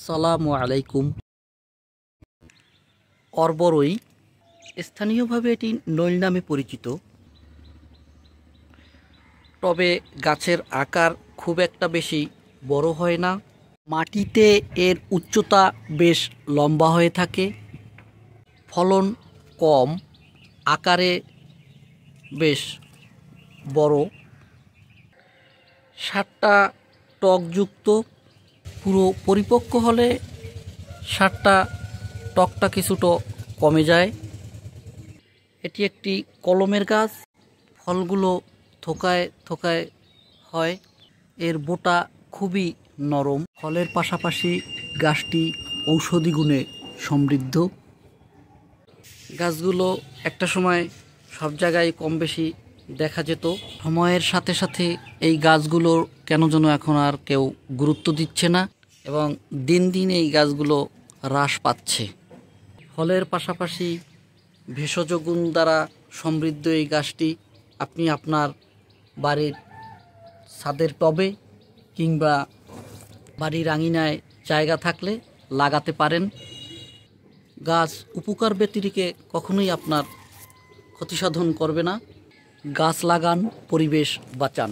আসসালামু আলাইকুম। অরবরই স্থানীয়ভাবে এটি নইল নামে পরিচিত, তবে গাছের আকার খুব একটা বেশি বড় হয় না। মাটিতে এর উচ্চতা বেশ লম্বা হয়ে থাকে, ফলন কম, আকারে বেশ বড়, স্বাদটা টকযুক্ত। পুরো পরিপক্ক হলে স্বাদটা টকটা কিছুটা কমে যায়। এটি একটি কলমের গাছ, ফলগুলো থোকায় থোকায় হয়, এর বোটা খুবই নরম। ফলের পাশাপাশি গাছটি ঔষধি গুণে সমৃদ্ধ। গাছগুলো একটা সময় সব জায়গায় কম বেশি দেখা যেত, সময়ের সাথে সাথে এই গাছগুলোর কেন যেন এখন আর কেউ গুরুত্ব দিচ্ছে না এবং দিন দিন এই গাছগুলো হ্রাস পাচ্ছে। ফলের পাশাপাশি ভেষজ গুণ দ্বারা সমৃদ্ধ এই গাছটি আপনি আপনার বাড়ির ছাদের টবে কিংবা বাড়ির আঙিনায় জায়গা থাকলে লাগাতে পারেন। গাছ উপকার ব্যতিরেকে কখনোই আপনার ক্ষতিসাধন করবে না। গাছ লাগান, পরিবেশ বাঁচান।